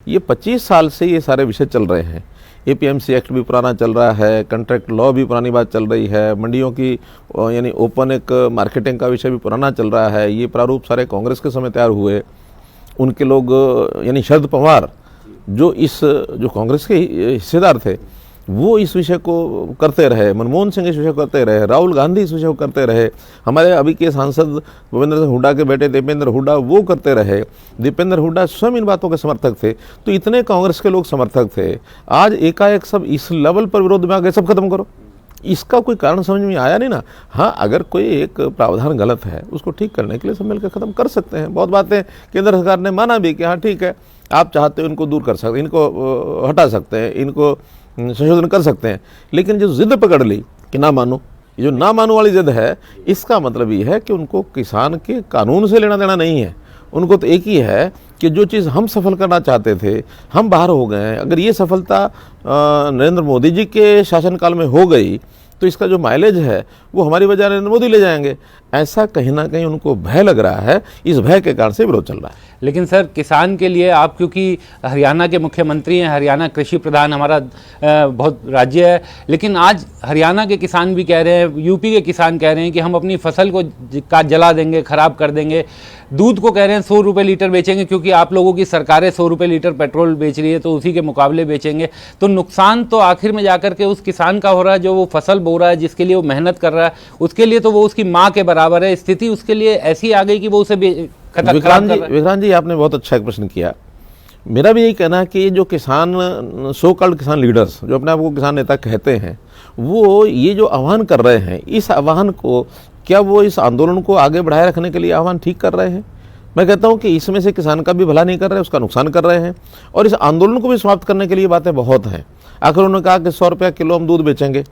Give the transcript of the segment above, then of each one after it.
ये 25 साल से ये सारे विषय चल रहे हैं। एपीएमसी एक्ट भी पुराना चल रहा है, कॉन्ट्रैक्ट लॉ भी पुरानी बात चल रही है, मंडियों की यानी ओपन एक मार्केटिंग का विषय भी पुराना चल रहा है। ये प्रारूप सारे कांग्रेस के समय तैयार हुए। उनके लोग यानी शरद पवार जो कांग्रेस के हिस्सेदार थे वो इस विषय को करते रहे, मनमोहन सिंह इस विषय को करते रहे, राहुल गांधी इस विषय को करते रहे, हमारे अभी के सांसद भूपेंद्र सिंह हुड्डा के बेटे दीपेंद्र हुड्डा वो करते रहे। दीपेंद्र हुड्डा स्वयं इन बातों के समर्थक थे। तो इतने कांग्रेस के लोग समर्थक थे, आज एकाएक सब इस लेवल पर विरोध में आ गए, सब खत्म करो। इसका कोई कारण समझ में आया नहीं ना। हाँ, अगर कोई एक प्रावधान गलत है उसको ठीक करने के लिए सब मिलकर खत्म कर सकते हैं। बहुत बातें केंद्र सरकार ने माना भी कि हाँ ठीक है, आप चाहते हो इनको दूर कर सकते, इनको हटा सकते हैं, इनको संशोधन कर सकते हैं। लेकिन जो जिद पकड़ ली कि ना मानो, ये जो ना मानो वाली जिद है, इसका मतलब ये है कि उनको किसान के कानून से लेना देना नहीं है। उनको तो एक ही है कि जो चीज़ हम सफल करना चाहते थे हम बाहर हो गए हैं। अगर ये सफलता नरेंद्र मोदी जी के शासनकाल में हो गई तो इसका जो माइलेज है वो हमारी वजह नरेंद्र मोदी ले जाएंगे, ऐसा कहीं ना कहीं उनको भय लग रहा है। इस भय के कारण से विरोध चल रहा है। लेकिन सर, किसान के लिए आप क्योंकि हरियाणा के मुख्यमंत्री हैं, हरियाणा कृषि प्रधान हमारा बहुत राज्य है, लेकिन आज हरियाणा के किसान भी कह रहे हैं, यूपी के किसान कह रहे हैं कि हम अपनी फसल को जला देंगे, खराब कर देंगे। दूध को कह रहे हैं 100 रुपये लीटर बेचेंगे, क्योंकि आप लोगों की सरकारें 100 रुपये लीटर पेट्रोल बेच रही है तो उसी के मुकाबले बेचेंगे। तो नुकसान तो आखिर में जाकर के उस किसान का हो रहा है जो वो फसल बो रहा है, जिसके लिए वो मेहनत कर रहा है, उसके लिए तो वो उसकी माँ के बराबर है। स्थिति उसके लिए ऐसी आ गई कि वो उसे विक्रांत जी, आपने बहुत अच्छा एक प्रश्न किया। मेरा भी यही कहना है कि जो किसान सो कॉल्ड किसान लीडर्स जो अपने आप को किसान नेता कहते हैं, वो ये जो आह्वान कर रहे हैं, इस आह्वान को क्या वो इस आंदोलन को आगे बढ़ाए रखने के लिए आह्वान ठीक कर रहे हैं? मैं कहता हूँ कि इसमें से किसान का भी भला नहीं कर रहे, उसका नुकसान कर रहे हैं। और इस आंदोलन को भी समाप्त करने के लिए बातें बहुत हैं। आखिर उन्होंने कहा कि 100 रुपया किलो हम दूध बेचेंगे।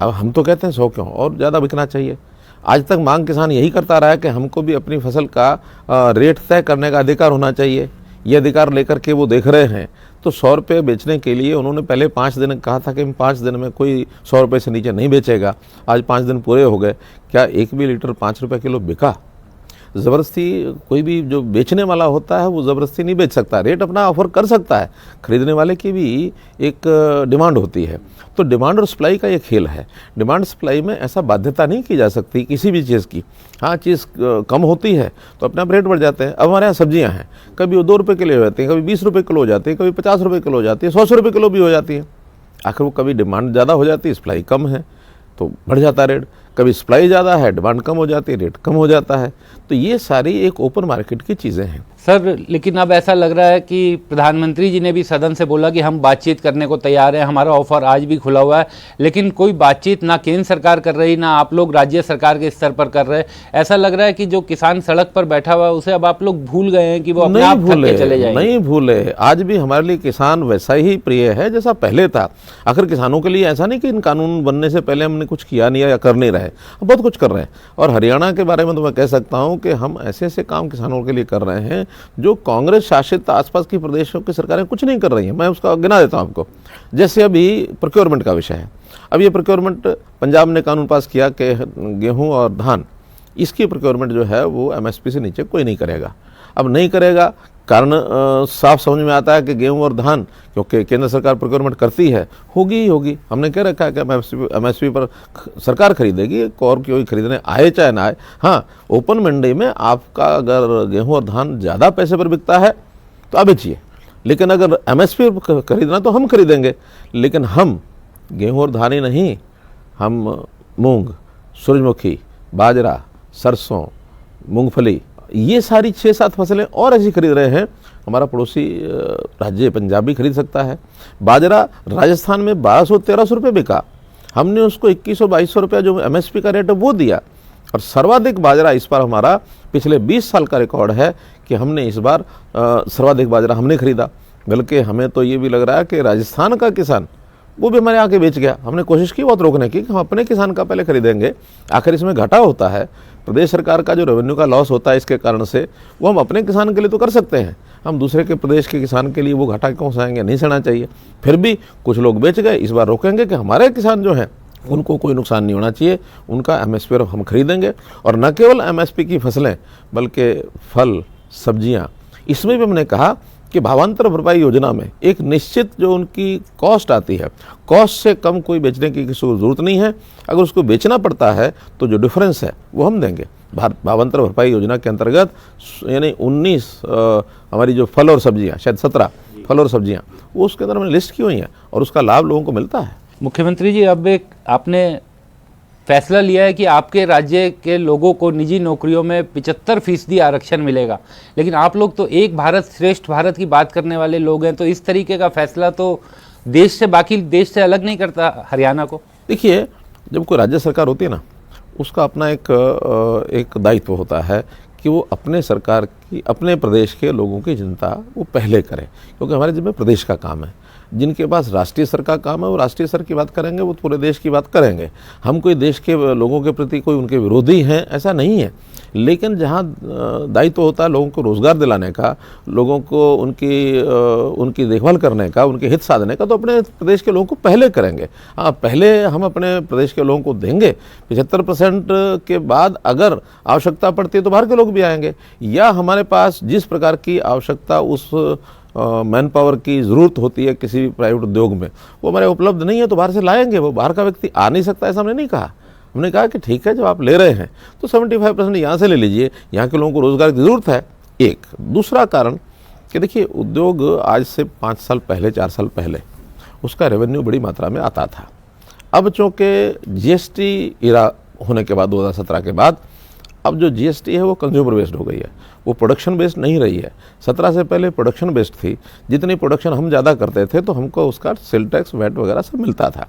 अब हम तो कहते हैं 100 क्यों, और ज़्यादा बिकना चाहिए। आज तक मांग किसान यही करता रहा है कि हमको भी अपनी फसल का रेट तय करने का अधिकार होना चाहिए। ये अधिकार लेकर के वो देख रहे हैं। तो 100 रुपये बेचने के लिए उन्होंने पहले 5 दिन कहा था कि 5 दिन में कोई 100 रुपये से नीचे नहीं बेचेगा। आज 5 दिन पूरे हो गए, क्या एक भी लीटर 5 रुपये किलो बिका? ज़बरदस्ती कोई भी जो बेचने वाला होता है वो ज़बरदस्ती नहीं बेच सकता, रेट अपना ऑफर कर सकता है। खरीदने वाले की भी एक डिमांड होती है। तो डिमांड और सप्लाई का ये खेल है। डिमांड सप्लाई में ऐसा बाध्यता नहीं की जा सकती किसी भी चीज़ की। हाँ, चीज़ कम होती है तो अपने आप रेट बढ़ जाते हैं। अब हमारे यहाँ सब्जियाँ हैं, कभी वो 2 रुपये किलो हो जाती हैं, कभी 20 रुपये किलो हो जाती है, कभी 50 रुपये किलो हो जाती है, 100 रुपये किलो भी हो जाती है। आखिर वो कभी डिमांड ज़्यादा हो जाती है, सप्लाई कम है तो बढ़ जाता है रेट, कभी सप्लाई ज़्यादा है, डिमांड कम हो जाती है, रेट कम हो जाता है। तो ये सारी एक ओपन मार्केट की चीज़ें हैं सर। लेकिन अब ऐसा लग रहा है कि प्रधानमंत्री जी ने भी सदन से बोला कि हम बातचीत करने को तैयार हैं, हमारा ऑफर आज भी खुला हुआ है, लेकिन कोई बातचीत ना केंद्र सरकार कर रही, ना आप लोग राज्य सरकार के स्तर पर कर रहे हैं। ऐसा लग रहा है कि जो किसान सड़क पर बैठा हुआ है उसे अब आप लोग भूल गए हैं कि वो अपने आप थक के चले जाएंगे। नहीं भूले, आज भी हमारे लिए किसान वैसा ही प्रिय है जैसा पहले था। आखिर किसानों के लिए ऐसा नहीं कि इन कानून बनने से पहले हमने कुछ किया नहीं या कर नहीं रहे, बहुत कुछ कर रहे हैं। और हरियाणा के बारे में तो मैं कह सकता हूँ कि हम ऐसे ऐसे काम किसानों के लिए कर रहे हैं जो कांग्रेस शासित आसपास की प्रदेशों की सरकारें कुछ नहीं कर रही हैं। मैं उसका गिना देता हूं आपको। जैसे अभी प्रोक्योरमेंट का विषय है। अब ये प्रोक्योरमेंट पंजाब ने कानून पास किया कि गेहूं और धान, इसकी प्रोक्योरमेंट जो है वो एमएसपी से नीचे कोई नहीं करेगा। अब नहीं करेगा, कारण साफ समझ में आता है कि गेहूं और धान क्योंकि केंद्र सरकार प्रोक्योरमेंट करती है, होगी ही होगी। हमने कह रखा है कि एमएसपी पर सरकार खरीदेगी, और कोई खरीदने आए चाहे ना आए। हाँ, ओपन मंडी में आपका अगर गेहूं और धान ज़्यादा पैसे पर बिकता है तो आप बेचिए, लेकिन अगर एमएसपी पर खरीदना तो हम खरीदेंगे। लेकिन हम गेहूँ और धान ही नहीं, हम मूंग, सूरजमुखी, बाजरा, सरसों, मूंगफली, ये सारी 6-7 फसलें और ऐसी खरीद रहे हैं। हमारा पड़ोसी राज्य पंजाब भी खरीद सकता है। बाजरा राजस्थान में 1200-1300 रुपये बिका, हमने उसको 2100-2200 रुपये जो एमएसपी का रेट है वो दिया। और सर्वाधिक बाजरा इस बार हमारा पिछले 20 साल का रिकॉर्ड है कि हमने इस बार सर्वाधिक बाजरा हमने खरीदा। बल्कि हमें तो ये भी लग रहा है कि राजस्थान का किसान वो भी हमारे आके बेच गया। हमने कोशिश की बहुत रोकने की कि हम अपने किसान का पहले खरीदेंगे। आखिर इसमें घाटा होता है, प्रदेश सरकार का जो रेवेन्यू का लॉस होता है इसके कारण से, वो हम अपने किसान के लिए तो कर सकते हैं, हम दूसरे के प्रदेश के किसान के लिए वो घाटा क्यों सहेंगे? नहीं सहना चाहिए। फिर भी कुछ लोग बेच गए, इस बार रोकेंगे कि हमारे किसान जो हैं उनको कोई नुकसान नहीं होना चाहिए, उनका एमएसपी पर हम खरीदेंगे। और न केवल एमएसपी की फसलें बल्कि फल, सब्जियाँ, इसमें भी हमने कहा कि भावांतर भरपाई योजना में एक निश्चित जो उनकी कॉस्ट आती है, कॉस्ट से कम कोई बेचने की किसी को ज़रूरत नहीं है। अगर उसको बेचना पड़ता है तो जो डिफरेंस है वो हम देंगे। भावांतर भरपाई योजना के अंतर्गत यानी 19 हमारी जो फल और सब्जियां, शायद 17 फल और सब्जियां, वो उसके अंदर मैंने लिस्ट की हुई हैं और उसका लाभ लोगों को मिलता है। मुख्यमंत्री जी, अब एक आपने फैसला लिया है कि आपके राज्य के लोगों को निजी नौकरियों में 75% आरक्षण मिलेगा, लेकिन आप लोग तो एक भारत श्रेष्ठ भारत की बात करने वाले लोग हैं, तो इस तरीके का फैसला तो देश से, बाकी देश से अलग नहीं करता हरियाणा को। देखिए, जब कोई राज्य सरकार होती है ना, उसका अपना एक दायित्व होता है कि वो अपने सरकार की, अपने प्रदेश के लोगों की चिंता वो पहले करे, क्योंकि हमारे जिम्मे प्रदेश का काम है। जिनके पास राष्ट्रीय स्तर का काम है वो राष्ट्रीय स्तर की बात करेंगे, वो पूरे देश की बात करेंगे। हम कोई देश के लोगों के प्रति कोई उनके विरोधी हैं ऐसा नहीं है, लेकिन जहाँ दायित्व होता है लोगों को रोज़गार दिलाने का, लोगों को उनकी देखभाल करने का, उनके हित साधने का, तो अपने प्रदेश के लोगों को पहले करेंगे। हाँ, पहले हम अपने प्रदेश के लोगों को देंगे। 75% के बाद अगर आवश्यकता पड़ती है तो बाहर के लोग भी आएंगे, या हमारे पास जिस प्रकार की आवश्यकता उस मैन पावर की ज़रूरत होती है किसी प्राइवेट उद्योग में, वो हमारे उपलब्ध नहीं है तो बाहर से लाएंगे। वो बाहर का व्यक्ति आ नहीं सकता ऐसा हमने नहीं कहा। हमने कहा कि ठीक है, जब आप ले रहे हैं तो 75% यहाँ से ले लीजिए, यहाँ के लोगों को रोज़गार की ज़रूरत है। एक दूसरा कारण कि देखिए, उद्योग आज से 5 साल पहले, 4 साल पहले उसका रेवेन्यू बड़ी मात्रा में आता था। अब चूँकि जीएसटी इरा होने के बाद 2017 के बाद अब जो जीएसटी है वो कंज्यूमर बेस्ड हो गई है, वो प्रोडक्शन बेस्ड नहीं रही है। 17 से पहले प्रोडक्शन बेस्ड थी। जितनी प्रोडक्शन हम ज़्यादा करते थे तो हमको उसका सेल टैक्स, वैट वगैरह सब मिलता था।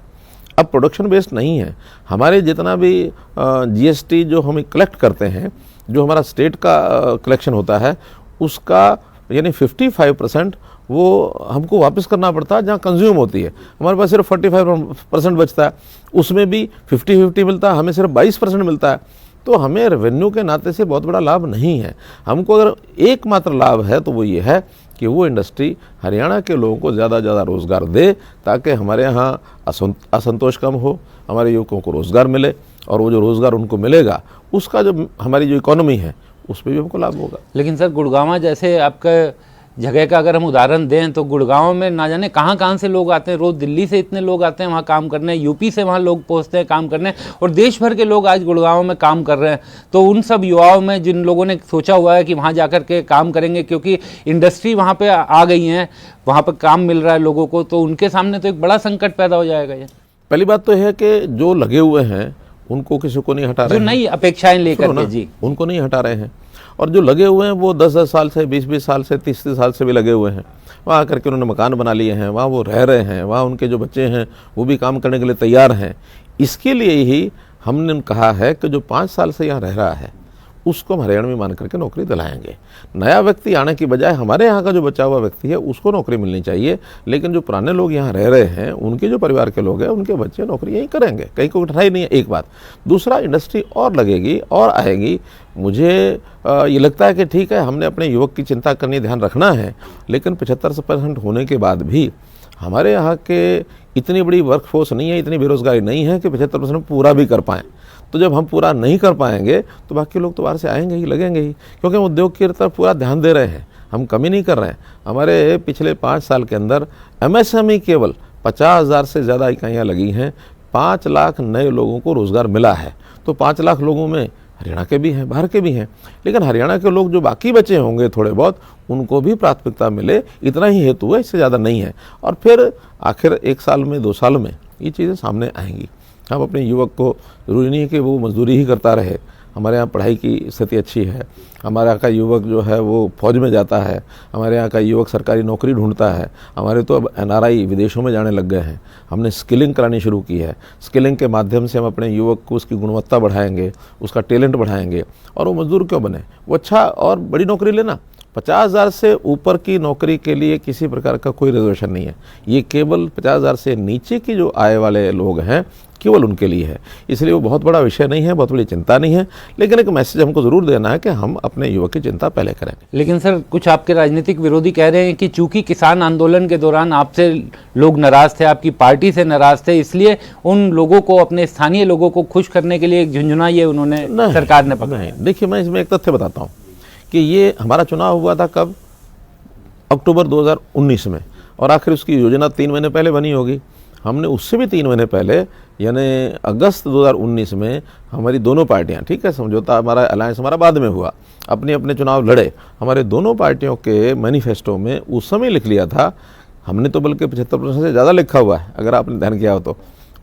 अब प्रोडक्शन बेस्ड नहीं है। हमारे जितना भी जीएसटी जो हम कलेक्ट करते हैं, जो हमारा स्टेट का कलेक्शन होता है, उसका यानी 55% वो हमको वापस करना पड़ता है जहाँ कंज्यूम होती है। हमारे पास सिर्फ 45% बचता है, उसमें भी 50-50 मिलता है, हमें सिर्फ 22% मिलता है। तो हमें रेवेन्यू के नाते से बहुत बड़ा लाभ नहीं है। हमको अगर एकमात्र लाभ है तो वो ये है कि वो इंडस्ट्री हरियाणा के लोगों को ज़्यादा से ज़्यादा रोज़गार दे, ताकि हमारे यहाँ असंतोष कम हो, हमारे युवकों को रोज़गार मिले, और वो जो रोज़गार उनको मिलेगा उसका जो हमारी जो इकोनॉमी है उस पर भी हमको लाभ होगा। लेकिन सर, गुड़गांव जैसे आपका जगह का अगर हम उदाहरण दें तो गुड़गांव में ना जाने कहाँ से लोग आते हैं। रोज़ दिल्ली से इतने लोग आते हैं वहाँ काम करने, यूपी से वहाँ लोग पहुँचते हैं काम करने, और देश भर के लोग आज गुड़गांव में काम कर रहे हैं। तो उन सब युवाओं में जिन लोगों ने सोचा हुआ है कि वहाँ जाकर के काम करेंगे, क्योंकि इंडस्ट्री वहाँ पे आ गई है, वहाँ पर काम मिल रहा है लोगों को, तो उनके सामने तो एक बड़ा संकट पैदा हो जाएगा। ये पहली बात तो है कि जो लगे हुए हैं उनको किसी को नहीं हटा रहे, जो नई अपेक्षाएं लेकर के, जी, उनको नहीं हटा रहे हैं। और जो लगे हुए हैं वो 10-10 साल से, 20-20 साल से, 30-30 साल से भी लगे हुए हैं। वहाँ आकर के उन्होंने मकान बना लिए हैं, वहाँ वो रह रहे हैं, वहाँ उनके जो बच्चे हैं वो भी काम करने के लिए तैयार हैं। इसके लिए ही हमने कहा है कि जो 5 साल से यहाँ रह रहा है उसको हम हरियाणा में मान करके नौकरी दिलाएंगे। नया व्यक्ति आने की बजाय हमारे यहाँ का जो बचा हुआ व्यक्ति है उसको नौकरी मिलनी चाहिए, लेकिन जो पुराने लोग यहाँ रह रहे हैं उनके जो परिवार के लोग हैं उनके बच्चे नौकरी यहीं करेंगे, कहीं को कठिनाई नहीं है। एक बात। दूसरा, इंडस्ट्री और लगेगी और आएगी। मुझे ये लगता है कि ठीक है, हमने अपने युवक की चिंता करनी, ध्यान रखना है, लेकिन 75% होने के बाद भी हमारे यहाँ के इतनी बड़ी वर्कफोर्स नहीं है, इतनी बेरोजगारी नहीं है कि 75% पूरा भी कर पाएँ। तो जब हम पूरा नहीं कर पाएंगे तो बाकी लोग तो बाहर से आएंगे ही, लगेंगे ही, क्योंकि हम उद्योग की तरफ पूरा ध्यान दे रहे हैं, हम कमी नहीं कर रहे हैं। हमारे पिछले 5 साल के अंदर एमएसएमई केवल 50,000 से ज़्यादा इकाइयाँ लगी हैं, 5 लाख नए लोगों को रोज़गार मिला है। तो 5 लाख लोगों में हरियाणा के भी हैं, बाहर के भी हैं, लेकिन हरियाणा के लोग जो बाकी बचे होंगे थोड़े बहुत, उनको भी प्राथमिकता मिले, इतना ही हेतु है, इससे ज़्यादा नहीं है। और फिर आखिर 1 साल में, 2 साल में ये चीज़ें सामने आएंगी। हम अपने युवक को, ज़रूरी नहीं है कि वो मजदूरी ही करता रहे। हमारे यहाँ पढ़ाई की स्थिति अच्छी है, हमारे यहाँ का युवक जो है वो फौज में जाता है, हमारे यहाँ का युवक सरकारी नौकरी ढूंढता है। हमारे तो अब एनआरआई विदेशों में जाने लग गए हैं। हमने स्किलिंग करानी शुरू की है। स्किलिंग के माध्यम से हम अपने युवक को उसकी गुणवत्ता बढ़ाएंगे, उसका टैलेंट बढ़ाएंगे, और वो मजदूर क्यों बने, वो अच्छा और बड़ी नौकरी लेना। 50,000 से ऊपर की नौकरी के लिए किसी प्रकार का कोई रिजर्वेशन नहीं है। ये केवल 50,000 से नीचे की जो आय वाले लोग हैं केवल उनके लिए है। इसलिए वो बहुत बड़ा विषय नहीं है, बहुत बड़ी चिंता नहीं है, लेकिन एक मैसेज हमको ज़रूर देना है कि हम अपने युवक की चिंता पहले करेंगे। लेकिन सर, कुछ आपके राजनीतिक विरोधी कह रहे हैं कि चूंकि किसान आंदोलन के दौरान आपसे लोग नाराज थे, आपकी पार्टी से नाराज थे, इसलिए उन लोगों को, अपने स्थानीय लोगों को खुश करने के लिए एक झुंझुना ये उन्होंने, सरकार ने पकड़ा। देखिए, मैं इसमें एक तथ्य बताता हूँ कि ये हमारा चुनाव हुआ था कब, अक्टूबर 2019 में, और आखिर उसकी योजना 3 महीने पहले बनी होगी। हमने उससे भी 3 महीने पहले यानी अगस्त 2019 में हमारी दोनों पार्टियां, ठीक है, समझौता हमारा अलायंस हमारा बाद में हुआ, अपने अपने चुनाव लड़े, हमारे दोनों पार्टियों के मैनिफेस्टो में उस समय लिख लिया था, हमने तो बल्कि 75% से ज़्यादा लिखा हुआ है, अगर आपने ध्यान किया हो तो।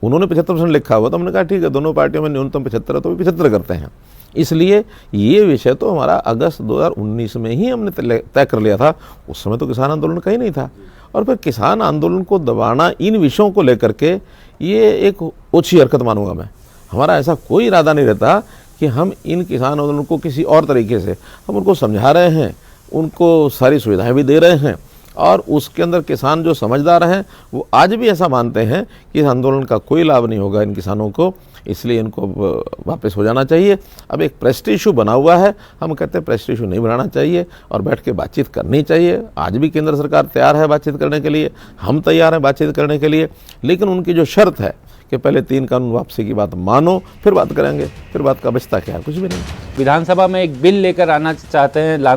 उन्होंने 75% लिखा हुआ, तो हमने कहा ठीक है, दोनों पार्टियों में न्यूनतम 75 है तो 75 करते हैं। इसलिए ये विषय तो हमारा अगस्त 2019 में ही हमने तय कर लिया था। उस समय तो किसान आंदोलन कहीं नहीं था, और फिर किसान आंदोलन को दबाना इन विषयों को लेकर के ये एक ओछी हरकत मानूंगा मैं। हमारा ऐसा कोई इरादा नहीं रहता कि हम इन किसान आंदोलन को किसी और तरीके से, हम उनको समझा रहे हैं, उनको सारी सुविधाएं भी दे रहे हैं, और उसके अंदर किसान जो समझदार हैं वो आज भी ऐसा मानते हैं कि इस आंदोलन का कोई लाभ नहीं होगा इन किसानों को, इसलिए इनको वापस हो जाना चाहिए। अब एक प्रेस्टीज इशू बना हुआ है, हम कहते हैं प्रेस्टीज इशू नहीं बनाना चाहिए और बैठ के बातचीत करनी चाहिए। आज भी केंद्र सरकार तैयार है बातचीत करने के लिए, हम तैयार हैं बातचीत करने के लिए, लेकिन उनकी जो शर्त है कि पहले 3 कानून वापसी की बात मानो, फिर बात करेंगे, फिर बात का बचता क्या है, कुछ भी नहीं। विधानसभा में एक बिल लेकर लाना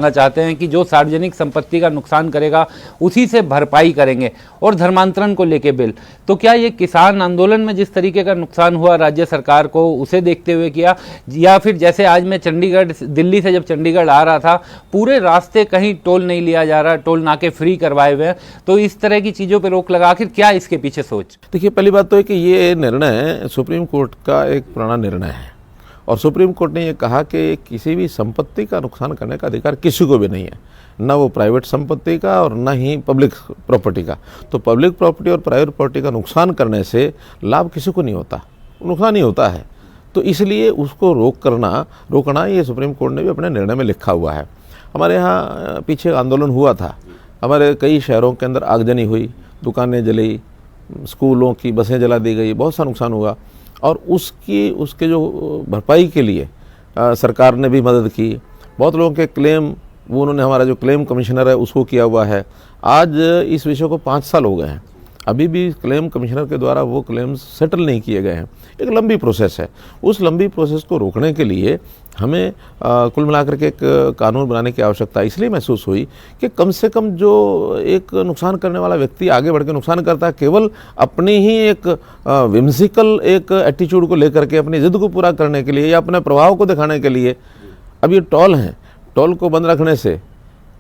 चाहते हैं कि जो सार्वजनिक संपत्ति का नुकसान करेगा उसी से भरपाई करेंगे, और धर्मांतरण को लेके बिल। तो क्या ये किसान आंदोलन में जिस तरीके का नुकसान हुआ राज्य सरकार को, उसे देखते हुए किया, या फिर जैसे आज मैं चंडीगढ़, दिल्ली से जब चंडीगढ़ आ रहा था, पूरे रास्ते कहीं टोल नहीं लिया जा रहा, टोल नाके फ्री करवाए हुए हैं, तो इस तरह की चीज़ों पर रोक लगा, आखिर क्या इसके पीछे सोच? देखिए, पहली बात तो है कि ये निर्णय सुप्रीम कोर्ट का एक पुराना निर्णय है, और सुप्रीम कोर्ट ने ये कहा कि किसी भी संपत्ति का नुकसान करने का अधिकार किसी को भी नहीं है, ना वो प्राइवेट संपत्ति का और ना ही पब्लिक प्रॉपर्टी का। तो पब्लिक प्रॉपर्टी और प्राइवेट प्रॉपर्टी का नुकसान करने से लाभ किसी को नहीं होता, नुकसान ही होता है। तो इसलिए उसको रोकना ये सुप्रीम कोर्ट ने भी अपने निर्णय में लिखा हुआ है। हमारे यहाँ पीछे आंदोलन हुआ था, हमारे कई शहरों के अंदर आगजनी हुई, दुकानें जली, स्कूलों की बसें जला दी गई, बहुत सा नुकसान हुआ, और उसके जो भरपाई के लिए सरकार ने भी मदद की। बहुत लोगों के क्लेम, वो उन्होंने, हमारा जो क्लेम कमिश्नर है उसको किया हुआ है। आज इस विषय को 5 साल हो गए हैं, अभी भी क्लेम कमिश्नर के द्वारा वो क्लेम्स सेटल नहीं किए गए हैं। एक लंबी प्रोसेस है, उस लंबी प्रोसेस को रोकने के लिए हमें कुल मिलाकर के एक कानून बनाने की आवश्यकता इसलिए महसूस हुई कि कम से कम जो एक नुकसान करने वाला व्यक्ति आगे बढ़ के नुकसान करता है केवल अपनी ही एक विम्सिकल एक एटीट्यूड को लेकर के, अपनी जिद को पूरा करने के लिए या अपने प्रभाव को दिखाने के लिए। अब ये टोल हैं, टोल को बंद रखने से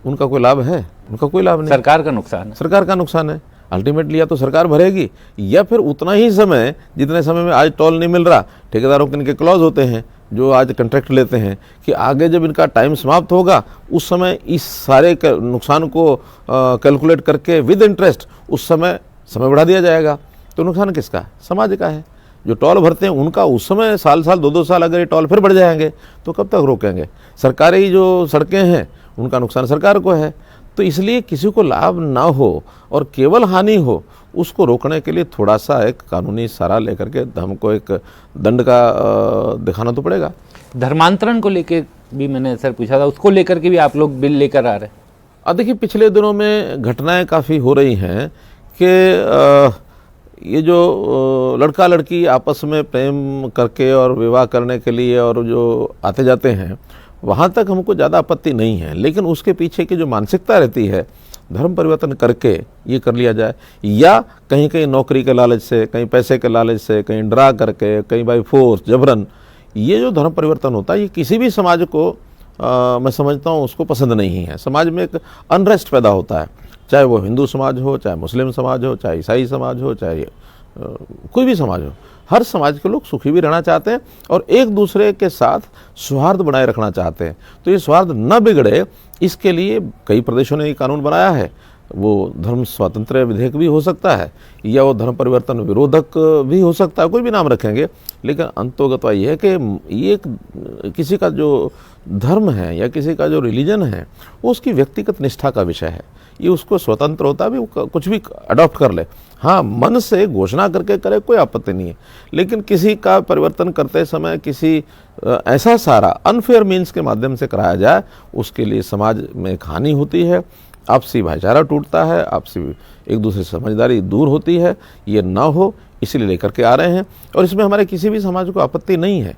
उनका कोई लाभ है? उनका कोई लाभ नहीं। सरकार का नुकसान है, सरकार का नुकसान है। अल्टीमेटली या तो सरकार भरेगी, या फिर उतना ही समय, जितने समय में आज टोल नहीं मिल रहा, ठेकेदारों के इनके क्लॉज होते हैं जो आज कॉन्ट्रैक्ट लेते हैं कि आगे जब इनका टाइम समाप्त होगा उस समय इस सारे नुकसान को कैलकुलेट करके विद इंटरेस्ट उस समय बढ़ा दिया जाएगा। तो नुकसान किसका? समाज का है। जो टोल भरते हैं उनका उस समय साल 2-2 साल अगर ये टोल फिर बढ़ जाएंगे तो कब तक रोकेंगे? सरकारी जो सड़कें हैं उनका नुकसान सरकार को है। तो इसलिए किसी को लाभ ना हो और केवल हानि हो, उसको रोकने के लिए थोड़ा सा एक कानूनी सहारा लेकर के हमको एक दंड का दिखाना तो पड़ेगा। धर्मांतरण को लेकर भी मैंने सर पूछा था, उसको लेकर के भी आप लोग बिल लेकर आ रहे हैं? अब देखिए, पिछले दिनों में घटनाएं काफ़ी हो रही हैं कि ये जो लड़का लड़की आपस में प्रेम करके और विवाह करने के लिए और जो आते जाते हैं, वहाँ तक हमको ज़्यादा आपत्ति नहीं है, लेकिन उसके पीछे की जो मानसिकता रहती है, धर्म परिवर्तन करके ये कर लिया जाए, या कहीं कहीं नौकरी के लालच से, कहीं पैसे के लालच से, कहीं डरा करके, कहीं बाई फोर्स जबरन, ये जो धर्म परिवर्तन होता है ये किसी भी समाज को मैं समझता हूँ उसको पसंद नहीं है। समाज में एक अनरेस्ट पैदा होता है, चाहे वो हिंदू समाज हो, चाहे मुस्लिम समाज हो, चाहे ईसाई समाज हो, चाहे कोई भी समाज हो। हर समाज के लोग सुखी भी रहना चाहते हैं और एक दूसरे के साथ सौहार्द बनाए रखना चाहते हैं। तो ये सौहार्द न बिगड़े, इसके लिए कई प्रदेशों ने ये कानून बनाया है। वो धर्म स्वातंत्र्य विधेयक भी हो सकता है, या वो धर्म परिवर्तन विरोधक भी हो सकता है, कोई भी नाम रखेंगे, लेकिन अंतोगत ये है कि ये किसी का जो धर्म है या किसी का जो रिलीजन है वो उसकी व्यक्तिगत निष्ठा का विषय है। ये उसको स्वतंत्र होता है भी, वो कुछ भी अडॉप्ट कर ले। हाँ, मन से घोषणा करके करे कोई आपत्ति नहीं है, लेकिन किसी का परिवर्तन करते समय किसी ऐसा सारा अनफेयर मीन्स के माध्यम से कराया जाए, उसके लिए समाज में एक हानि होती है, आपसी भाईचारा टूटता है, आपसी एक दूसरे से समझदारी दूर होती है। ये ना हो इसीलिए लेकर के आ रहे हैं, और इसमें हमारे किसी भी समाज को आपत्ति नहीं है।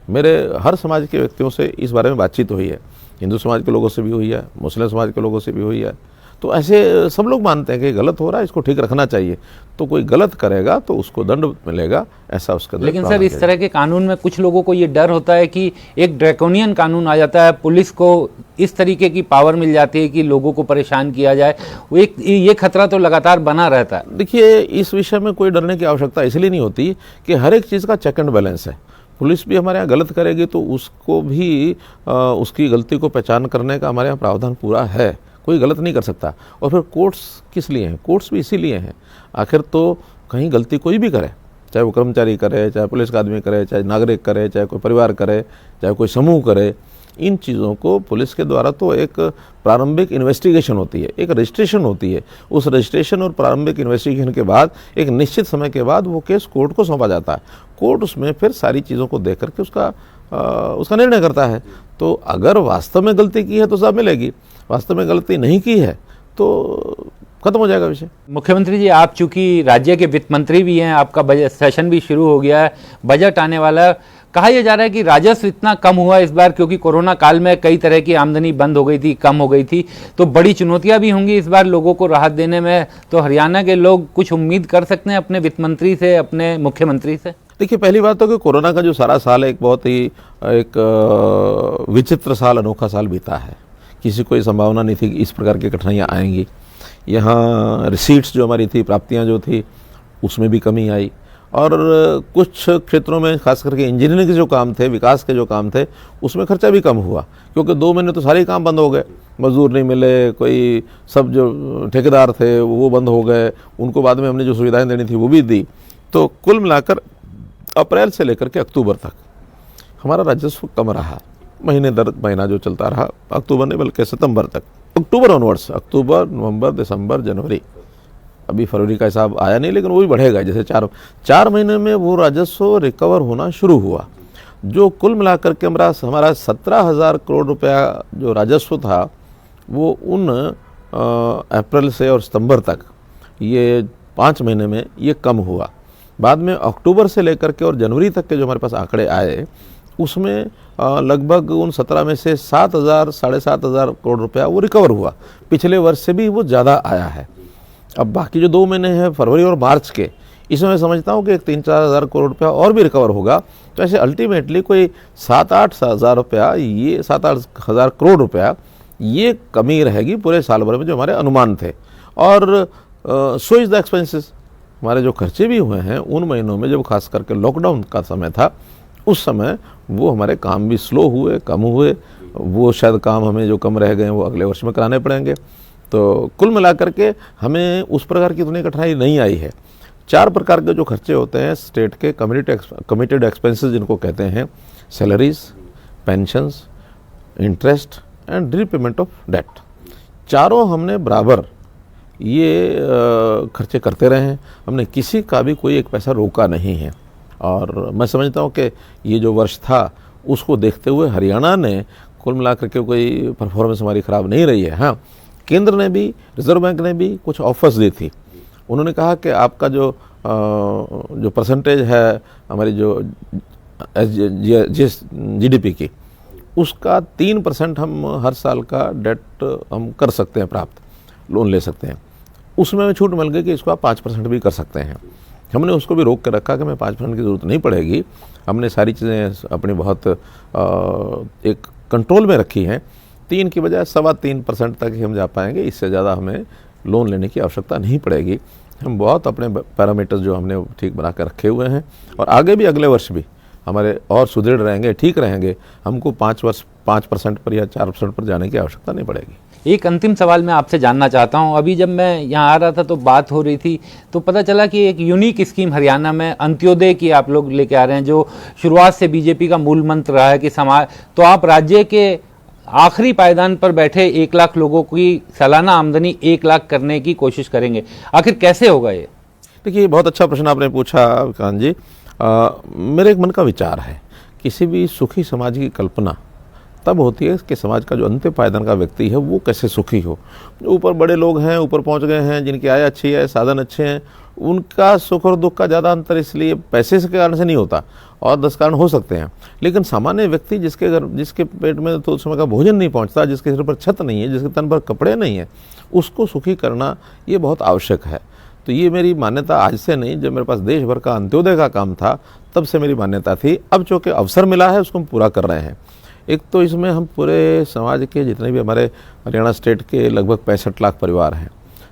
मेरे हर समाज के व्यक्तियों से इस बारे में बातचीत हुई है, हिंदू समाज के लोगों से भी हुई है, मुस्लिम समाज के लोगों से भी हुई है। तो ऐसे सब लोग मानते हैं कि गलत हो रहा है, इसको ठीक रखना चाहिए। तो कोई गलत करेगा तो उसको दंड मिलेगा, ऐसा उसके अंदर लेकिन सर प्रावधान इस तरह के कानून में कुछ लोगों को ये डर होता है कि एक ड्रैकोनियन कानून आ जाता है, पुलिस को इस तरीके की पावर मिल जाती है कि लोगों को परेशान किया जाए, ये खतरा तो लगातार बना रहता है। देखिए, इस विषय में कोई डरने की आवश्यकता इसलिए नहीं होती कि हर एक चीज़ का चेक एंड बैलेंस है। पुलिस भी हमारे यहाँ गलत करेगी तो उसको भी उसकी गलती को पहचान करने का हमारे यहाँ प्रावधान पूरा है, कोई गलत नहीं कर सकता। और फिर कोर्ट्स किस लिए हैं? कोर्ट्स भी इसीलिए हैं। आखिर तो कहीं गलती कोई भी करे, चाहे वो कर्मचारी करे, चाहे पुलिस का आदमी करे, चाहे नागरिक करे, चाहे कोई परिवार करे, चाहे कोई समूह करे, इन चीज़ों को पुलिस के द्वारा तो एक प्रारंभिक इन्वेस्टिगेशन होती है, एक रजिस्ट्रेशन होती है। उस रजिस्ट्रेशन और प्रारंभिक इन्वेस्टिगेशन के बाद एक निश्चित समय के बाद वो केस कोर्ट को सौंपा जाता है। कोर्ट उसमें फिर सारी चीज़ों को देख करके उसका निर्णय करता है। तो अगर वास्तव में गलती की है तो सजा मिलेगी, वास्तव में गलती नहीं की है तो खत्म हो जाएगा विषय। मुख्यमंत्री जी, आप चूंकि राज्य के वित्त मंत्री भी हैं, आपका बजट सेशन भी शुरू हो गया है, बजट आने वाला है, कहा यह जा रहा है कि राजस्व इतना कम हुआ इस बार क्योंकि कोरोना काल में कई तरह की आमदनी बंद हो गई थी, कम हो गई थी, तो बड़ी चुनौतियां भी होंगी इस बार लोगों को राहत देने में। तो हरियाणा के लोग कुछ उम्मीद कर सकते हैं अपने वित्त मंत्री से, अपने मुख्यमंत्री से? देखिए, पहली बात तो कि कोरोना का जो सारा साल है एक बहुत ही एक विचित्र साल, अनोखा साल बीता है। किसी को ये संभावना नहीं थी कि इस प्रकार की कठिनाइयाँ आएंगी। यहाँ रिसीट्स जो हमारी थी, प्राप्तियाँ जो थी, उसमें भी कमी आई। और कुछ क्षेत्रों में खास करके इंजीनियरिंग के जो काम थे, विकास के जो काम थे, उसमें खर्चा भी कम हुआ क्योंकि 2 महीने तो सारे काम बंद हो गए, मजदूर नहीं मिले, कोई सब जो ठेकेदार थे वो बंद हो गए, उनको बाद में हमने जो सुविधाएं देनी थी वो भी दी। तो कुल मिलाकर अप्रैल से लेकर के अक्टूबर तक हमारा राजस्व कम रहा, महीने दर महीना जो चलता रहा, अक्टूबर नहीं बल्कि सितंबर तक, अक्टूबर ऑनवर्ड्स, अक्टूबर, नवंबर, दिसंबर, जनवरी, अभी फरवरी का हिसाब आया नहीं लेकिन वो भी बढ़ेगा। जैसे चार महीने में वो राजस्व रिकवर होना शुरू हुआ, जो कुल मिलाकर के हमारा 17,000 करोड़ रुपया जो राजस्व था वो उन अप्रैल से और सितंबर तक, ये 5 महीने में ये कम हुआ। बाद में अक्टूबर से लेकर के और जनवरी तक के जो हमारे पास आंकड़े आए उसमें लगभग उन 17 में से 7,000 साढ़े 7,000 करोड़ रुपया वो रिकवर हुआ, पिछले वर्ष से भी वो ज़्यादा आया है। अब बाकी जो 2 महीने हैं फरवरी और मार्च के, इसमें मैं समझता हूँ कि 3-4 हज़ार करोड़ रुपया और भी रिकवर होगा। तो ऐसे अल्टीमेटली कोई 7-8 हज़ार रुपया, ये 7-8 हज़ार करोड़ रुपया ये कमी रहेगी पूरे साल भर में जो हमारे अनुमान थे। और सो इज़ द एक्सपेंसेस, हमारे जो खर्चे भी हुए हैं उन महीनों में जब खास करके लॉकडाउन का समय था, उस समय वो हमारे काम भी स्लो हुए, कम हुए। वो शायद काम हमें जो कम रह गए हैं वो अगले वर्ष में कराने पड़ेंगे। तो कुल मिलाकर के हमें उस प्रकार की इतनी कठिनाई नहीं आई है। 4 प्रकार के जो खर्चे होते हैं स्टेट के, कमिटेड एक्सपेंसेस जिनको कहते हैं, salaries, pensions, interest and repayment of debt, चारों हमने बराबर ये खर्चे करते रहे हैं। हमने किसी का भी कोई एक पैसा रोका नहीं है। और मैं समझता हूँ कि ये जो वर्ष था उसको देखते हुए हरियाणा ने कुल मिलाकर के कोई परफॉर्मेंस हमारी ख़राब नहीं रही है। हाँ, केंद्र ने भी, रिजर्व बैंक ने भी कुछ ऑफर्स दी थी। उन्होंने कहा कि आपका जो परसेंटेज है हमारी जो GDP की, उसका 3% हम हर साल का डेट हम कर सकते हैं प्राप्त, लोन ले सकते हैं। उसमें हमें छूट मिल गई कि इसको आप 5% भी कर सकते हैं। हमने उसको भी रोक कर रखा कि हमें 5% की ज़रूरत नहीं पड़ेगी। हमने सारी चीज़ें अपनी बहुत एक कंट्रोल में रखी हैं। 3 की बजाय 3.25% तक ही हम जा पाएंगे, इससे ज़्यादा हमें लोन लेने की आवश्यकता नहीं पड़ेगी। हम बहुत अपने पैरामीटर्स जो हमने ठीक बना कर रखे हुए हैं और आगे भी अगले वर्ष भी हमारे और सुदृढ़ रहेंगे, ठीक रहेंगे। हमको 5% पर या 4% पर जाने की आवश्यकता नहीं पड़ेगी। एक अंतिम सवाल मैं आपसे जानना चाहता हूं। अभी जब मैं यहाँ आ रहा था तो बात हो रही थी तो पता चला कि एक यूनिक स्कीम हरियाणा में अंत्योदय की आप लोग लेके आ रहे हैं, जो शुरुआत से बीजेपी का मूल मंत्र रहा है कि समाज, तो आप राज्य के आखिरी पायदान पर बैठे 1 लाख लोगों की सालाना आमदनी 1 लाख करने की कोशिश करेंगे। आखिर कैसे होगा ये? देखिए, बहुत अच्छा प्रश्न आपने पूछा कान जी। मेरे एक मन का विचार है, किसी भी सुखी समाज की कल्पना तब होती है कि समाज का जो अंतिम पायदान का व्यक्ति है वो कैसे सुखी हो। जो ऊपर बड़े लोग हैं, ऊपर पहुंच गए हैं, जिनकी आय अच्छी है, साधन अच्छे हैं, उनका सुख और दुख का ज़्यादा अंतर इसलिए पैसे के कारण से नहीं होता, और 10 कारण हो सकते हैं, लेकिन सामान्य व्यक्ति जिसके पेट में तो उस समय का भोजन नहीं पहुंचता, जिसके सिर पर छत नहीं है, जिसके तन पर कपड़े नहीं है, उसको सुखी करना ये बहुत आवश्यक है। तो ये मेरी मान्यता आज से नहीं, जब मेरे पास देश भर का अंत्योदय का काम था तब से मेरी मान्यता थी। अब चूँकि अवसर मिला है उसको हम पूरा कर रहे हैं। एक तो इसमें हम पूरे समाज के जितने भी हमारे हरियाणा स्टेट के लगभग 65 लाख परिवार हैं,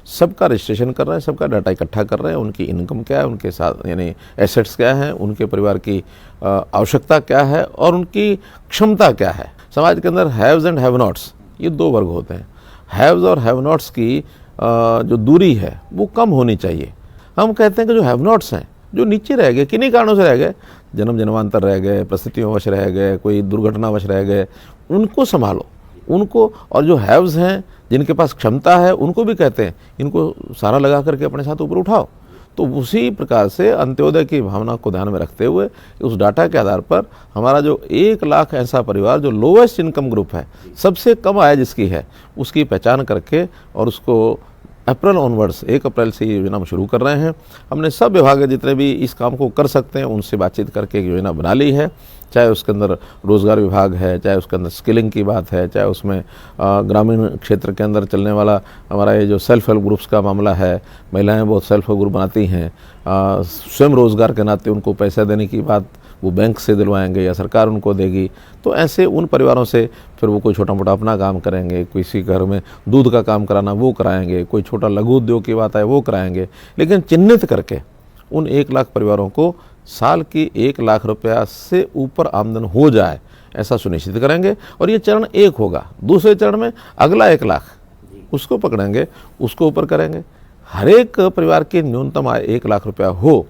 सबका रजिस्ट्रेशन कर रहे हैं, सबका डाटा इकट्ठा कर रहे हैं, उनकी इनकम क्या है, उनके साथ यानी एसेट्स क्या हैं, उनके परिवार की आवश्यकता क्या है और उनकी क्षमता क्या है। समाज के अंदर हैव्स एंड हैव नॉट्स, ये 2 वर्ग होते हैं। हैव्स और हैव नॉट्स की जो दूरी है वो कम होनी चाहिए। हम कहते हैं कि जो हैव नॉट्स हैं, जो नीचे रह गए, किन्हीं कारणों से रह गए, जन्मांतर रह गए, परिस्थितियों रह गए, कोई दुर्घटनावश रह गए, उनको संभालो, उनको। और जो हैव्स हैं, जिनके पास क्षमता है, उनको भी कहते हैं इनको सारा लगा करके अपने साथ ऊपर उठाओ। तो उसी प्रकार से अंत्योदय की भावना को ध्यान में रखते हुए उस डाटा के आधार पर हमारा जो 1 लाख ऐसा परिवार जो लोएस्ट इनकम ग्रुप है, सबसे कम आय जिसकी है, उसकी पहचान करके और उसको अप्रैल ऑनवर्ड्स 1 अप्रैल से ये योजना हम शुरू कर रहे हैं। हमने सब विभाग जितने भी इस काम को कर सकते हैं उनसे बातचीत करके एक योजना बना ली है, चाहे उसके अंदर रोज़गार विभाग है, चाहे उसके अंदर स्किलिंग की बात है, चाहे उसमें ग्रामीण क्षेत्र के अंदर चलने वाला हमारा ये जो सेल्फ हेल्प ग्रुप्स का मामला है, महिलाएं बहुत सेल्फ हेल्प ग्रुप बनाती हैं, स्वयं रोज़गार के नाते उनको पैसा देने की बात वो बैंक से दिलवाएंगे या सरकार उनको देगी। तो ऐसे उन परिवारों से फिर वो कोई छोटा मोटा अपना काम करेंगे, किसी घर में दूध का काम कराना वो कराएंगे, कोई छोटा लघु उद्योग की बात है वो कराएंगे, लेकिन चिन्हित करके उन 1 लाख परिवारों को साल की 1 लाख रुपया से ऊपर आमदन हो जाए ऐसा सुनिश्चित करेंगे। और ये चरण 1 होगा। दूसरे चरण में अगला 1 लाख उसको पकड़ेंगे, उसको ऊपर करेंगे। हर एक परिवार की न्यूनतम आय 1 लाख रुपया हो,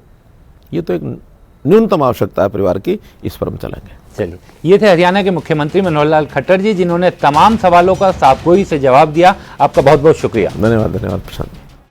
ये तो एक न्यूनतम आवश्यकता है परिवार की, इस पर हम चलेंगे। चलिए, ये थे हरियाणा के मुख्यमंत्री मनोहर लाल खट्टर जी, जिन्होंने तमाम सवालों का साफगोई से जवाब दिया। आपका बहुत बहुत शुक्रिया। धन्यवाद प्रशांत।